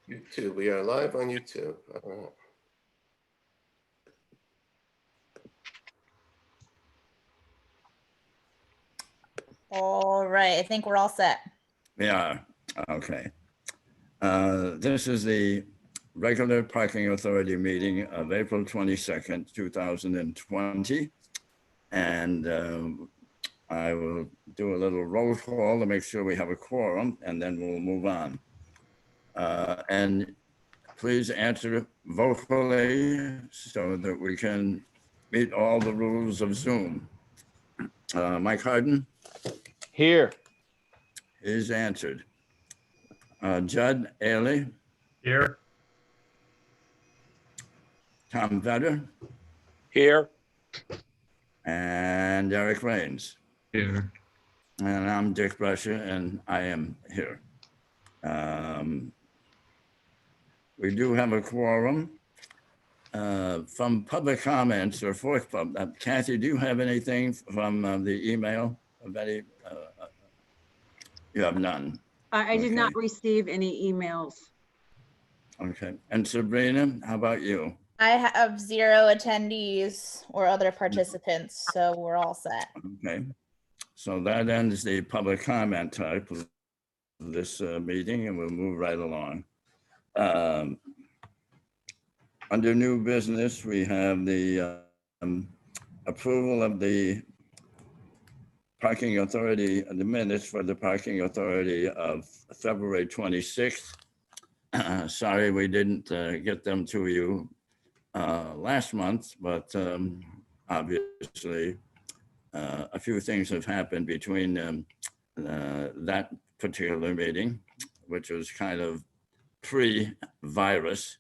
YouTube, we are live on YouTube. All right. All right, I think we're all set. We are, okay. This is the regular Parking Authority meeting of April 22nd, 2020. And I will do a little roll call to make sure we have a quorum, and then we'll move on. And please answer vocally so that we can meet all the rules of Zoom. Mike Harden Here. is answered. Judd Ailey, Here. Tom Vetter, Here. and Eric Rains. Here. And I'm Dick Brusher, and I am here. We do have a quorum. From public comments or fourth pub, Kathy, do you have anything from the email of any? You have none. I did not Okay. receive any emails. Okay. And Sabrina, how about you? I have 0 attendees or other participants, so we're all set. Okay. So that ends the public comment type of this meeting, and we'll move right along. Under new business, we have the approval of the Parking Authority, the minutes for the Parking Authority of February 26th. Sorry, we didn't get them to you last month, but obviously a few things have happened between that particular meeting, which was kind of pre-virus.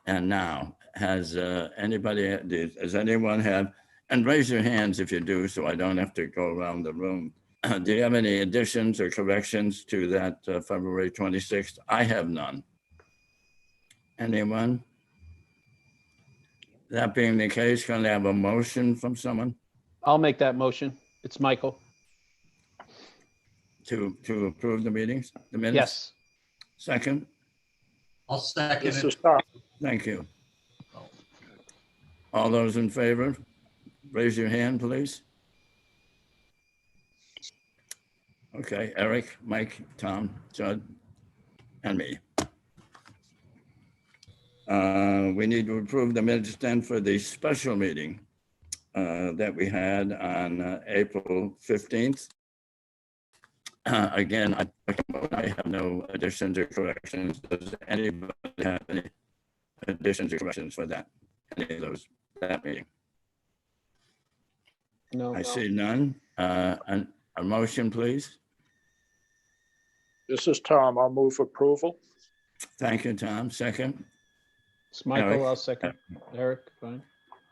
And now, has does anyone have, and raise your hands if you do, so I don't have to go around the room. Do you have any additions or corrections to that February 26th? I have none. Anyone? That being the case, can I have a motion from someone I'll make that motion. It's Michael. to approve the meetings, the minutes? Yes. Second? I'll second This it. is Tom. Thank you. All those in favor, raise your hand, please. Okay, Eric, Mike, Tom, Judd, and me. We need to approve the minutes then for the special meeting that we had on April 15th. Again, I have no additions or corrections. Does anybody have any additions or corrections for that? Any of those, that meeting? No, I see none. A motion, please. This is Tom. I'll move approval. Thank you, Tom. Second. it's Eric? Michael. I'll second. Eric, fine.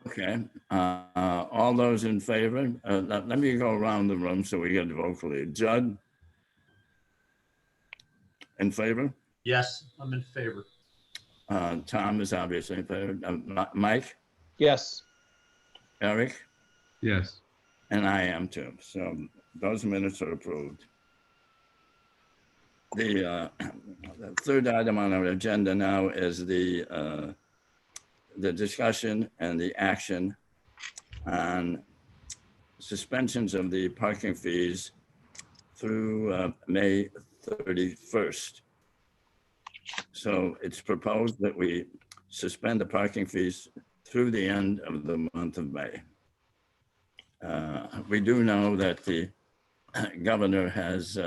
Okay. All those in favor? Let me go around the room so we get vocally. Judd? In favor? Yes, I'm in favor. Tom is obviously in favor. Mike? Yes. Eric? Yes. And I am too. So those minutes are approved. The third item on our agenda now is the discussion and the action on suspensions of the parking fees through May 31st. So it's proposed that we suspend the parking fees through the end of the month of May. We do know that the governor has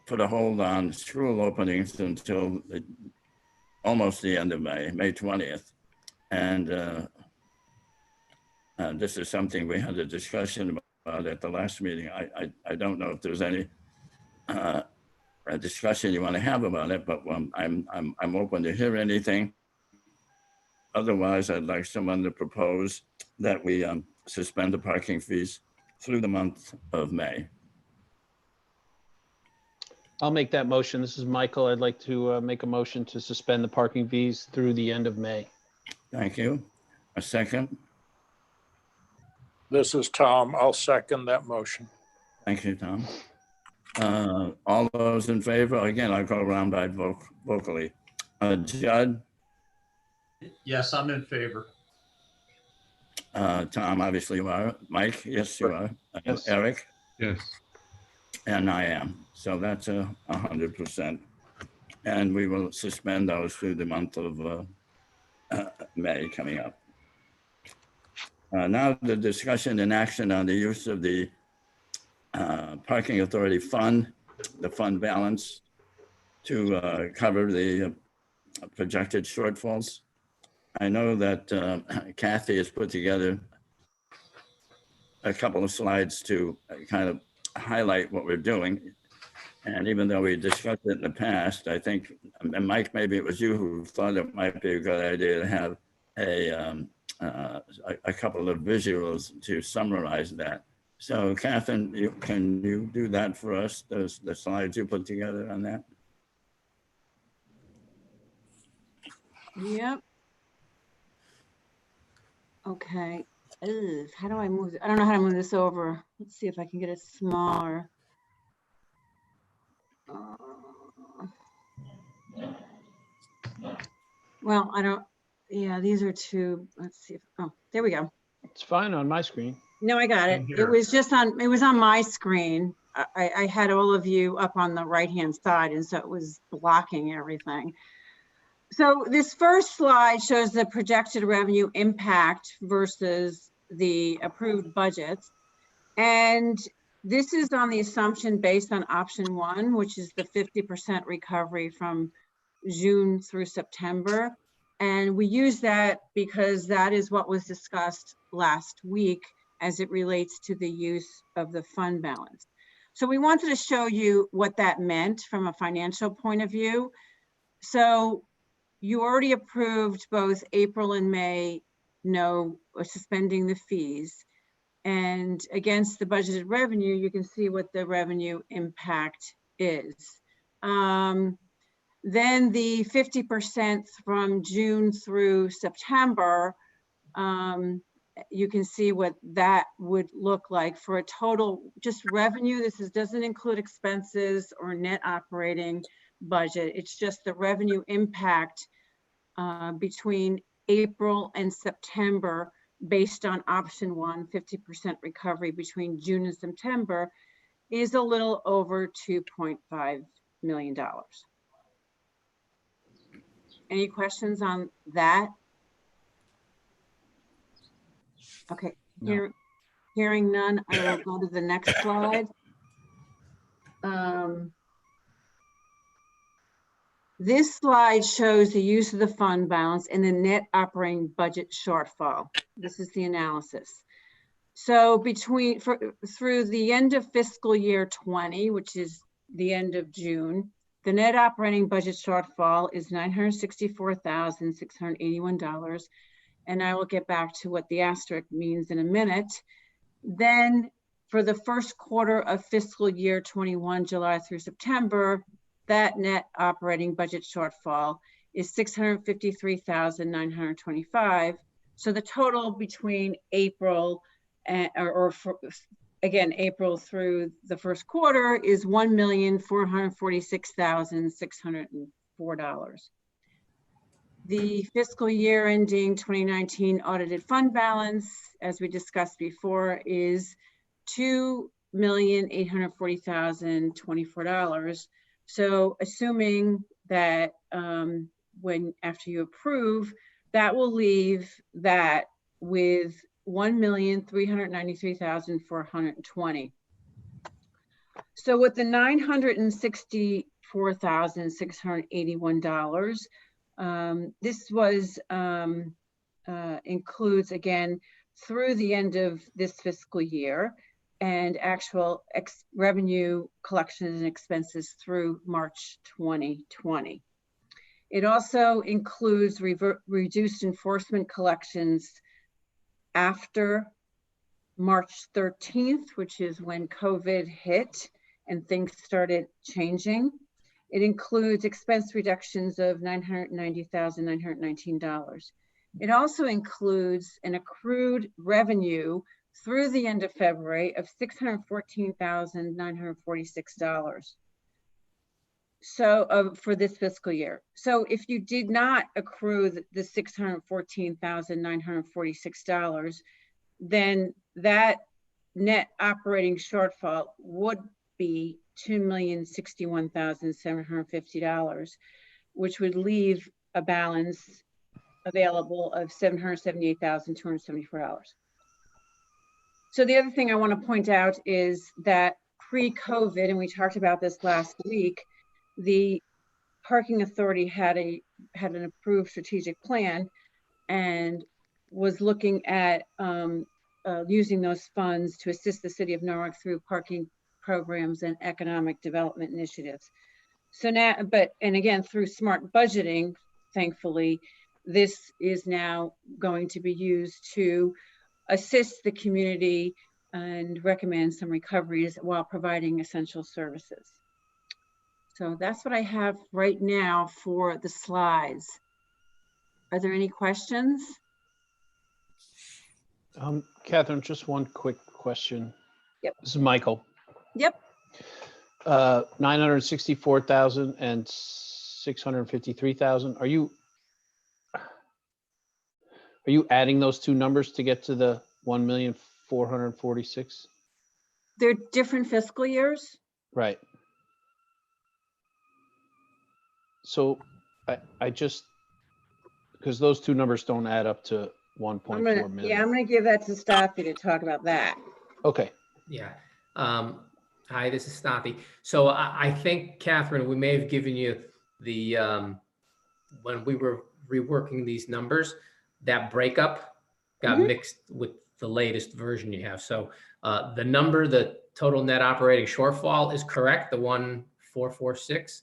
put a hold on school openings until almost the end of May, May 20th. And this is something we had a discussion about at the last meeting. I don't know if there's any a discussion you want to have about it, but I'm open to hear anything. Otherwise, I'd like someone to propose that we suspend the parking fees through the month of May. I'll make that motion. This is Michael. I'd like to make a motion to suspend the parking fees through the end of May. Thank you. A second. This is Tom. I'll second that motion. Thank you, Tom. All those in favor? Again, I'll go around by vocally. Judd, Yes, I'm in favor. Tom, obviously you are. Mike, yes, you are. Yes. Eric, Yes. and I am. So that's 100%. And we will suspend those through the month of May coming up. Now the discussion and action on the use of the Parking Authority fund, the fund balance to cover the projected shortfalls. I know that Kathy has put together a couple of slides to kind of highlight what we're doing. And even though we discussed it in the past, I think, and Mike, maybe it was you who thought it might be a good idea to have a couple of visuals to summarize that. So Catherine, can you do that for us, the slides you put together on that? Yep. Okay. Ugh, how do I move? I don't know how to move this over. Let's see if I can get it smaller. Well, I don't, yeah, these are two, let's see. Oh, there we go. It's fine on my screen. No, I got it. Same It here. was just on, it was on my screen. I had all of you up on the right-hand side, and so it was blocking everything. So this first slide shows the projected revenue impact versus the approved budgets. And this is on the assumption based on option 1, which is the 50% recovery from June through September. And we use that because that is what was discussed last week as it relates to the use of the fund balance. So we wanted to show you what that meant from a financial point of view. So you already approved both April and May, suspending the fees. And against the budgeted revenue, you can see what the revenue impact is. Then the 50% from June through September, you can see what that would look like for a total just revenue. This doesn't include expenses or net operating budget. It's just the revenue impact between April and September based on option 1, 50% recovery between June and September is a little over $2.5 million. Any questions on that? Okay, No. Hearing none, I will go to the next slide. This slide shows the use of the fund balance and the net operating budget shortfall. This is the analysis. So through the end of fiscal year 20, which is the end of June, the net operating budget shortfall is $964,681. And I will get back to what the asterisk means in a minute. Then for the first quarter of fiscal year 21, July through September, that net operating budget shortfall is $653,925. So the total between April and, again, April through the first quarter is $1,446,604. The fiscal year ending 2019 audited fund balance, as we discussed before, is $2,840,024. So assuming that after you approve, that will leave that with $1,393,420. So with the $964,681, this was includes again through the end of this fiscal year and actual revenue collections and expenses through March 2020. It also includes reduced enforcement collections after March 13th, which is when COVID hit and things started changing. It includes expense reductions of $990,919. It also includes an accrued revenue through the end of February of $614,946. So for this fiscal year. So if you did not accrue the $614,946, then that net operating shortfall would be $2,061,750, which would leave a balance available of $778,274. So the other thing I want to point out is that pre-COVID, and we talked about this last week, the parking authority had an approved strategic plan and was looking at using those funds to assist the city of Norwalk through parking programs and economic development initiatives. So now, and again, through smart budgeting, thankfully, this is now going to be used to assist the community and recommend some recoveries while providing essential services. So that's what I have right now for the slides. Are there any questions? Catherine, just one quick question. Yep. This is Michael. Yep. 964,000 and 653,000. Are you adding those two numbers to get to the 1,446,000? They're different fiscal years. Right. So I just, because those two numbers don't add up to 1.4 million. Yeah, I'm going to give that to Staffy to talk about that. Okay. Yeah. Hi, this is Staffy. So I think, Catherine, we may have given you the, when we were reworking these numbers, that breakup got mixed with the latest version you have. So the number, the total net operating shortfall is correct, the 1,446.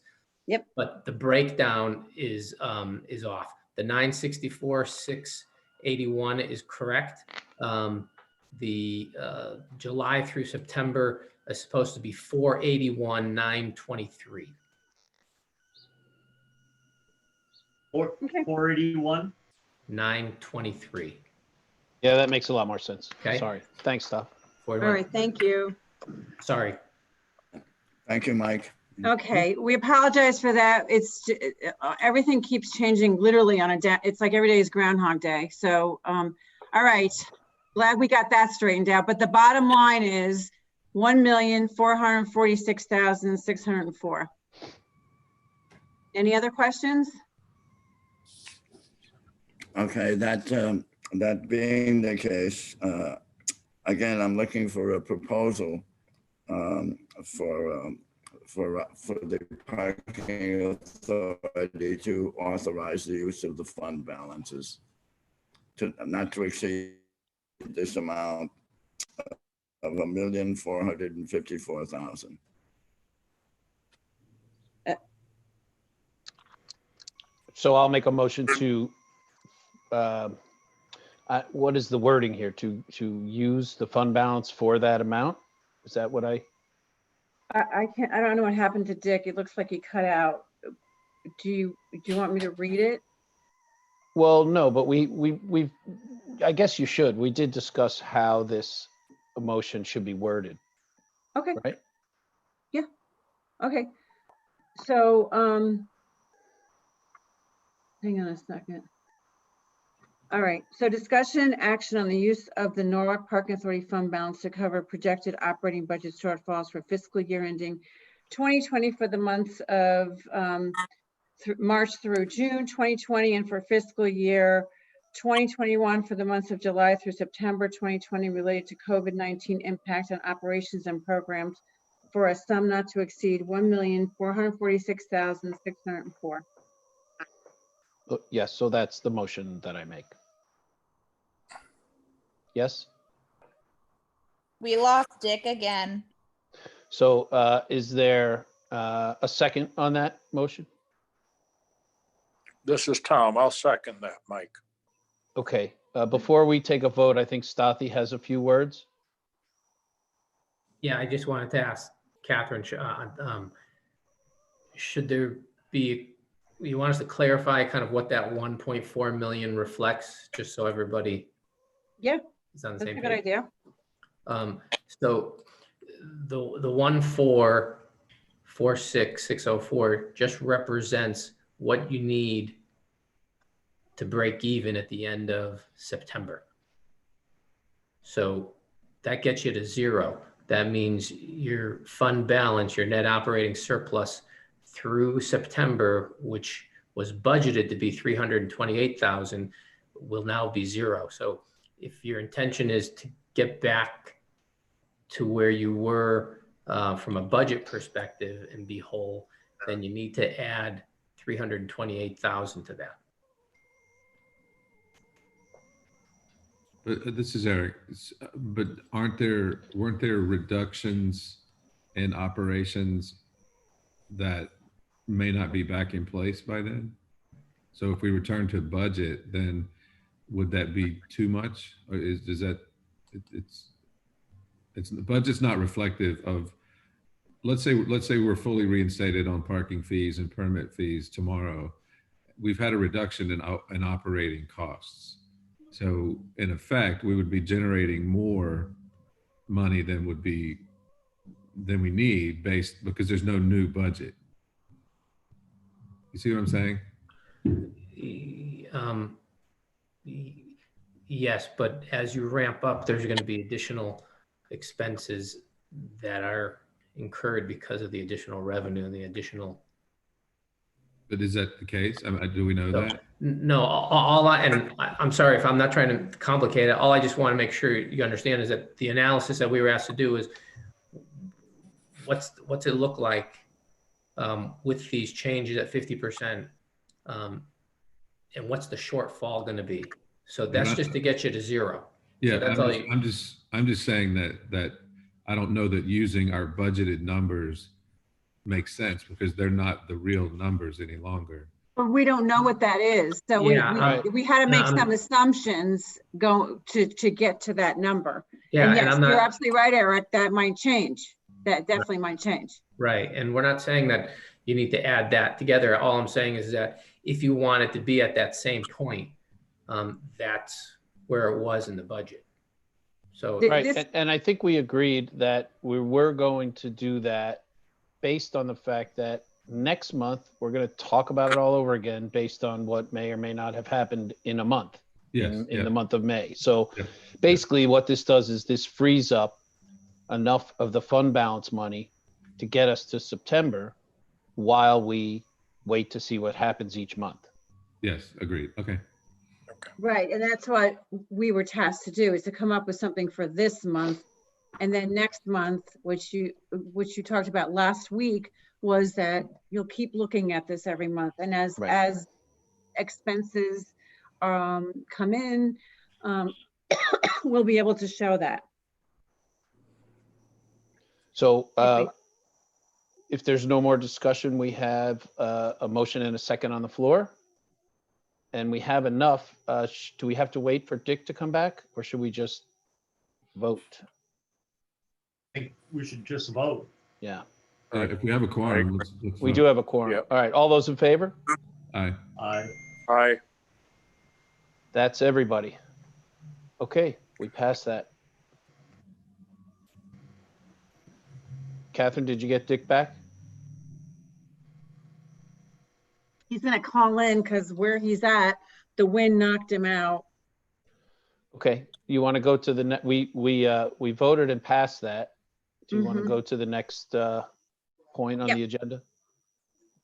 Yep. But the breakdown is off. The 964,681 is correct. The July through September is supposed to be 481,923. 481. 923. Yeah, that makes a lot more sense. Okay. Sorry. Thanks, Steph. All right, thank you. Sorry. Thank you, Mike. Okay, we apologize for that. It's everything keeps changing literally on a day. It's like every day is Groundhog Day. So, all right, glad we got that straightened out. But the bottom line is 1,446,604. Any other questions? Okay, that being the case, again, I'm looking for a proposal for the parking authority to authorize the use of the fund balances to not to exceed this amount of $1,454,000. So I'll make a motion to, what is the wording here? To use the fund balance for that amount? Is that what I I don't know what happened to Dick. It looks like he cut out. Do you want me to read it? Well, no, but we've, I guess you should. We did discuss how this motion should be worded, Okay, right? okay. So, hang on a second. All right, so discussion action on the use of the Norwalk Parking Authority fund balance to cover projected operating budget shortfalls for fiscal year ending 2020 for the months of March through June 2020, and for fiscal year 2021 for the months of July through September 2020 related to COVID-19 impact on operations and programs for a sum not to exceed $1,446,604. Yes, so that's the motion that I make. Yes? We lost Dick again. So is there a second on that motion? This is Tom. I'll second that, Mike. Okay, before we take a vote, I think Stathi has a few words. Yeah, I just wanted to ask Catherine, should there be, you want us to clarify kind of what that 1.4 million reflects, just so everybody Yeah, is on the that's same a good page? idea. So the 1,446,604 just represents what you need to break even at the end of September. So that gets you to zero. That means your fund balance, your net operating surplus through September, which was budgeted to be 328,000, will now be zero. So if your intention is to get back to where you were from a budget perspective and be whole, then you need to add 328,000 to that. But this is Eric. But weren't there reductions in operations that may not be back in place by then? So if we return to budget, then would that be too much? Or is that it's the budget's not reflective of, let's say we're fully reinstated on parking fees and permit fees tomorrow. We've had a reduction in operating costs. So in effect, we would be generating more money than we need because there's no new budget. You see what I'm saying? Yes, but as you ramp up, there's going to be additional expenses that are incurred because of the additional revenue and the additional. But is that the case? Do we know that? No, I'm sorry if I'm not trying to complicate it. All I just want to make sure you understand is that the analysis that we were asked to do is what's it look like with these changes at 50%, and what's the shortfall going to be? So that's just to get you to zero. Yeah, So I'm just saying that I don't know that using our budgeted numbers makes sense because they're not the real numbers any longer. But we don't know what that is. So we had to make some assumptions to get to that number. Yeah, and yes, you're absolutely right, Eric. That might change. That definitely might change. Right. And we're not saying that you need to add that together. All I'm saying is that if you want it to be at that same point, that's where it was in the budget. So right. And I think we agreed that we were going to do that based on the fact that next month we're going to talk about it all over again based on what may or may not have happened in a month. In the month of May. So basically what this does is this frees up enough of the fund balance money to get us to September while we wait to see what happens each month. Yes, agreed. Okay. Right, and that's what we were tasked to do, is to come up with something for this month. And then next month, which you talked about last week, was that you'll keep looking at this every month. And as expenses come in, we'll be able to show that. So if there's no more discussion, we have a motion and a second on the floor. And we have enough. Do we have to wait for Dick to come back, or should we just vote? I think we should just vote. Yeah. If we have a quorum, let's We vote. do have a quorum. Yep. All right, all those in favor? Aye. Aye. That's everybody. Okay, we passed that. Catherine, did you get Dick back? He's gonna call in because where he's at, the wind knocked him out. Okay, you want to go to the we voted and passed that. Do you want to Mhm. go to the next point on Yep. the agenda?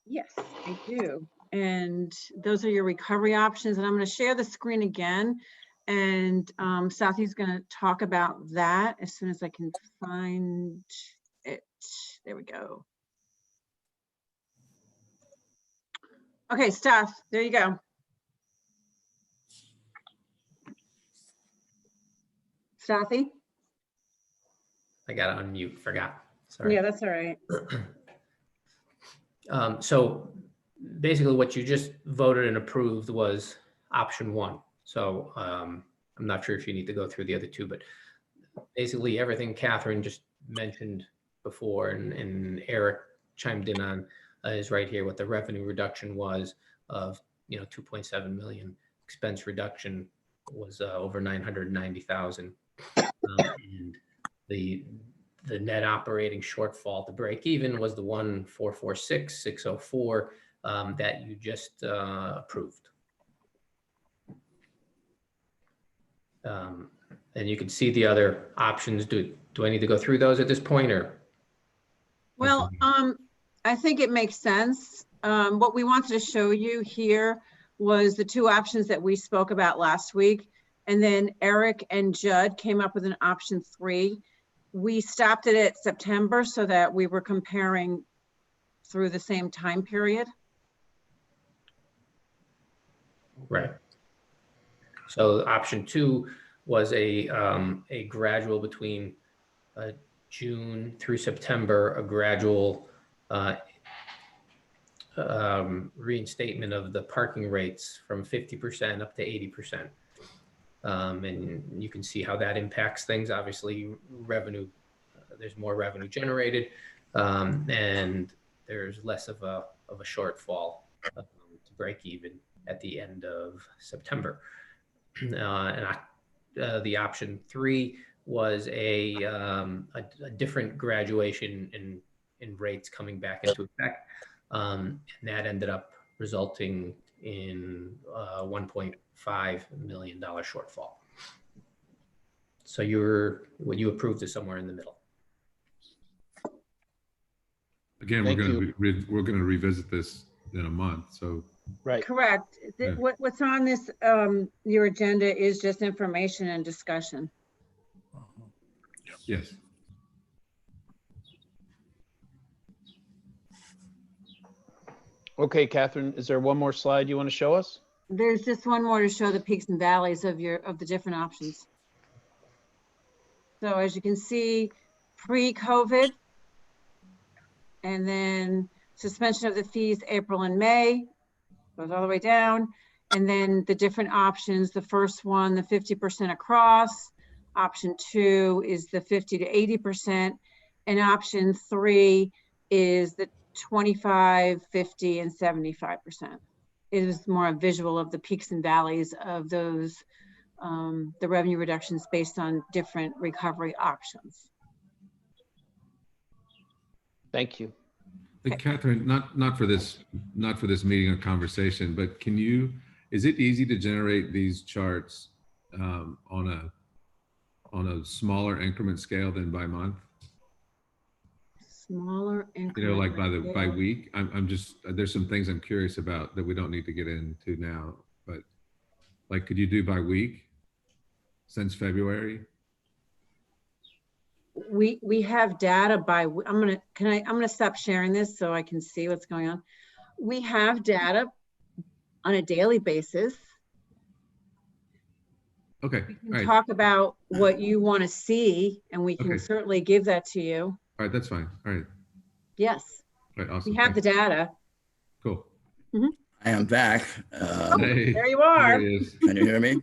Yes, I do. And those are your recovery options. And I'm going to share the screen again. And Sathi's going to talk about that as soon as I can find it. There we go. Okay, Sath, there you go. Sathi? I got to unmute, forgot. Sorry. Yeah, that's all right. So basically what you just voted and approved was option one. So I'm not sure if you need to go through the other two, but basically everything Catherine just mentioned before and Eric chimed in on is right here, what the revenue reduction was of 2.7 million. Expense reduction was over 990,000. And the net operating shortfall to break even was the 1,446,604 that you just approved. And you can see the other options. Do I need to go through those at this point, or? Well, I think it makes sense. What we wanted to show you here was the two options that we spoke about last week. And then Eric and Judd came up with an option 3. We stopped it at September so that we were comparing through the same time period. Right. So option 2 was a gradual between June through September, a gradual reinstatement of the parking rates from 50% up to 80%. And you can see how that impacts things. Obviously, revenue, there's more revenue generated, and there's less of a shortfall to break even at the end of September. The option 3 was a different graduation in rates coming back into effect, and that ended up resulting in $1.5 million shortfall. So what you approved is somewhere in the middle. Again, Thank we're going to revisit this in a month. So Right. Correct. Yeah. What's on this, your agenda is just information and discussion. yes. Okay, Catherine, is there one more slide you want to show us? There's just one more to show the peaks and valleys of the different options. So as you can see, pre-COVID, and then suspension of the fees, April and May, goes all the way down. And then the different options, the first one, the 50% across. Option 2 is the 50 to 80%. And option 3 is the 25, 50, and 75%. It is more a visual of the peaks and valleys of those, the revenue reductions based on different recovery options. Thank you. Hey, Catherine, not for this meeting or conversation, but is it easy to generate these charts on a smaller increment scale than by month? Smaller increment. You know, like by week? There's some things I'm curious about that we don't need to get into now, but like, could you do by week since February? We have data by, I'm gonna stop sharing this so I can see what's going on. We have data on a daily basis. Okay. We can All right. talk about what you want to see, and we can Okay. certainly give that to you. All right, that's fine. All right. Yes, All right, awesome. we have the data. Cool. I am back. Hey, There you are. there he is. Can you hear me?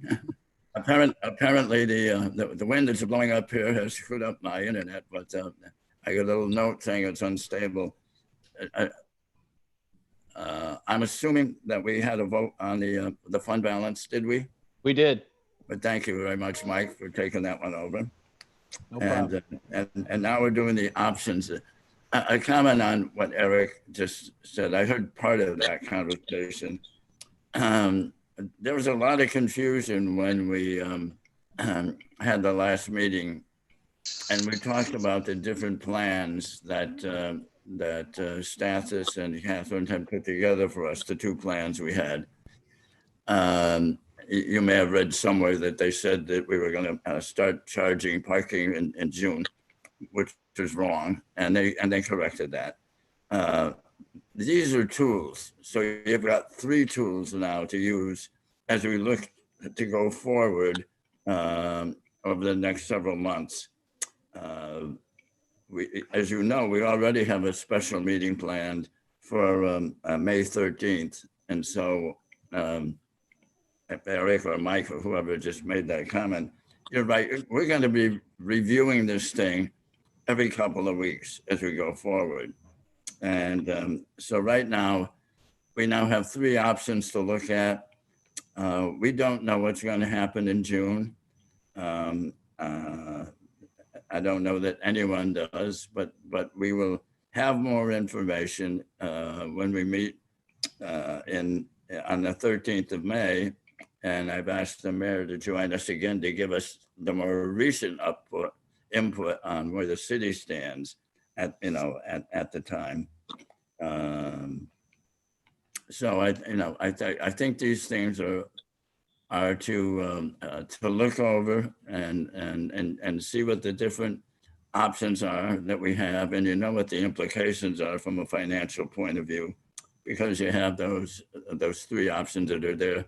Apparently the wind that's blowing up here has screwed up my internet, but I got a little note saying it's unstable. I'm assuming that we had a vote on the fund balance, did we? We did. But thank you very much, Mike, for taking that one over. No problem. And now we're doing the options. A comment on what Eric just said. I heard part of that conversation. There was a lot of confusion when we had the last meeting, and we talked about the different plans that Stathis and Catherine had put together for us, the 2 plans we had. You may have read somewhere that they said that we were going to start charging parking in June, which was wrong, and they corrected that. These are tools, so you've got 3 tools now to use as we look to go forward over the next several months. As you know, we already have a special meeting planned for May 13th, and so if Eric or Mike or whoever just made that comment, you're right. We're going to be reviewing this thing every couple of weeks as we go forward. And so right now, we now have 3 options to look at. We don't know what's going to happen in June. I don't know that anyone does, but we will have more information when we meet on the 13th of May. And I've asked the mayor to join us again to give us the more recent input on where the city stands at the time. So I think these things are to look over and see what the different options are that we have, and you know what the implications are from a financial point of view, because you have those three options that are there,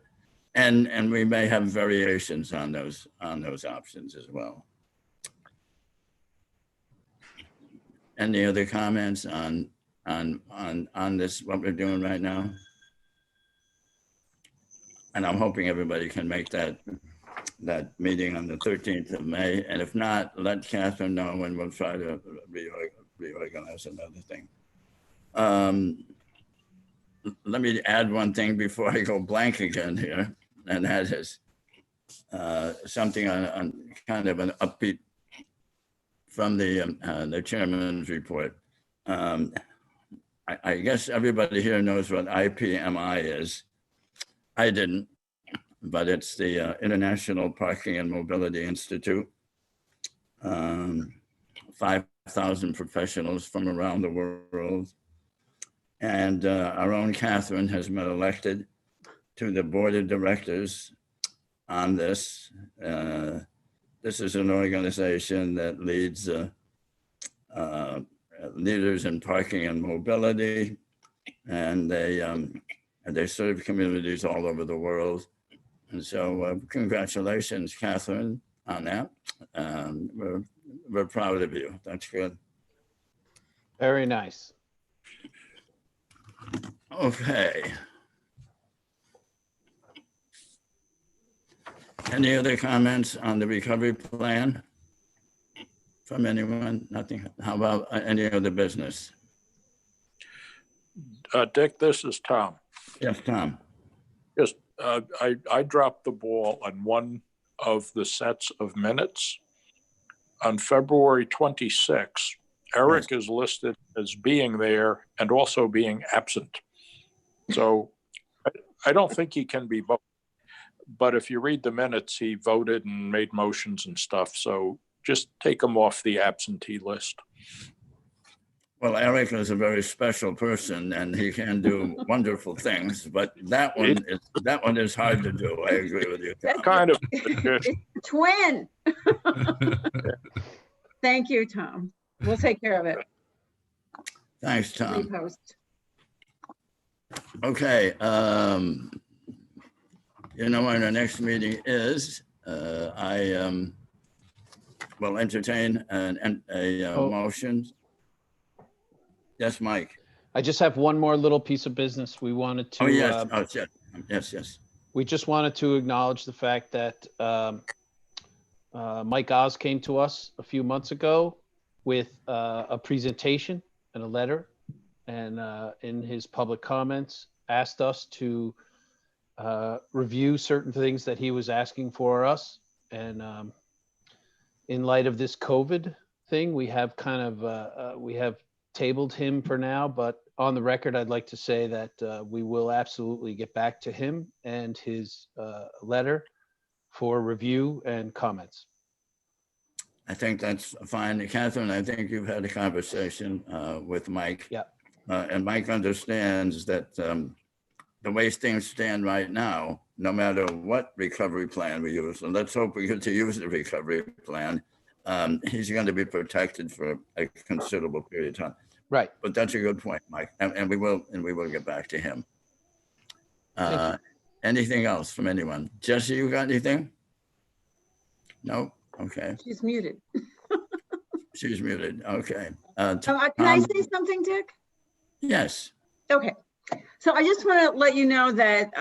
and we may have variations on those options as well. Any other comments on this, what we're doing right now? And I'm hoping everybody can make that meeting on the 13th of May. And if not, let Catherine know and we'll try to reorganize another thing. Let me add one thing before I go blank again here. And that is something on kind of an upbeat from the chairman's report. I guess everybody here knows what IPMI is. I didn't, but it's the International Parking and Mobility Institute. 5,000 professionals from around the world. And our own Catherine has been elected to the board of directors on this. This is an organization that leads leaders in parking and mobility, and they serve communities all over the world. And so congratulations, Catherine, on that. We're proud of you. That's good. Very nice. Okay. Any other comments on the recovery plan from anyone? Nothing. How about any other business? Dick, this is Tom. Yes, Tom. Just, I dropped the ball on one of the sets of minutes. On February 26, Eric is listed as being there and also being absent. So I don't think he can be both. But if you read the minutes, he voted and made motions and stuff. So just take him off the absentee list. Well, Eric is a very special person and he can do wonderful things, but that one is hard to do. I agree with you, Tom. Kind of. Twin. Thank you, Tom. We'll take care of it. Thanks, Tom. Repost. Okay. You know when our next meeting is, I will entertain a motion. Yes, Mike. I just have one more little piece of business we wanted to. Oh, yes. Yes. We just wanted to acknowledge the fact that Mike Oz came to us a few months ago with a presentation and a letter, and in his public comments asked us to review certain things that he was asking for us. And in light of this COVID thing, we have kind of we have tabled him for now, but on the record, I'd like to say that we will absolutely get back to him and his letter for review and comments. I think that's fine. Catherine, I think you've had a conversation with Mike. Yeah. And Mike understands that the way things stand right now, no matter what recovery plan we use, and let's hope we get to use the recovery plan, he's going to be protected for a considerable period of time. Right. But that's a good point, Mike, and we will get back to him. Anything else from anyone? Jesse, you got anything? No. Okay. She's muted. She's muted. Okay. Can I say something, Dick? Yes. Okay. So I just want to let you know that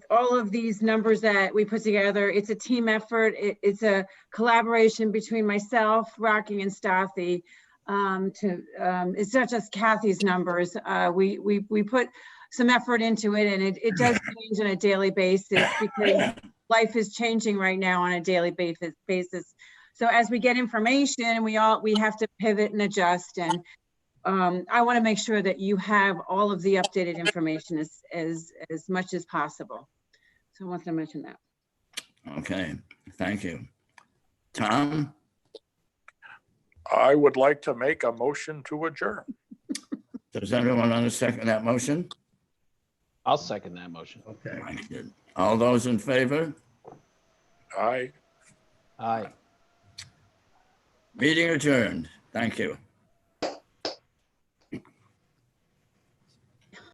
all of these numbers that we put together, it's a team effort. It's a collaboration between myself, Rocky, and Stothy. It's not just Kathy's numbers. We put some effort into it, and it does change on a daily basis because life is changing right now on a daily basis. So as we get information, we have to pivot and adjust. And I want to make sure that you have all of the updated information as much as possible. So I want to mention that. Okay, thank you. Tom, I would like to make a motion to adjourn. does anyone want to second that motion? I'll second that motion. Okay. Mike did. All those in favor? Aye. Aye. Meeting adjourned. Thank you.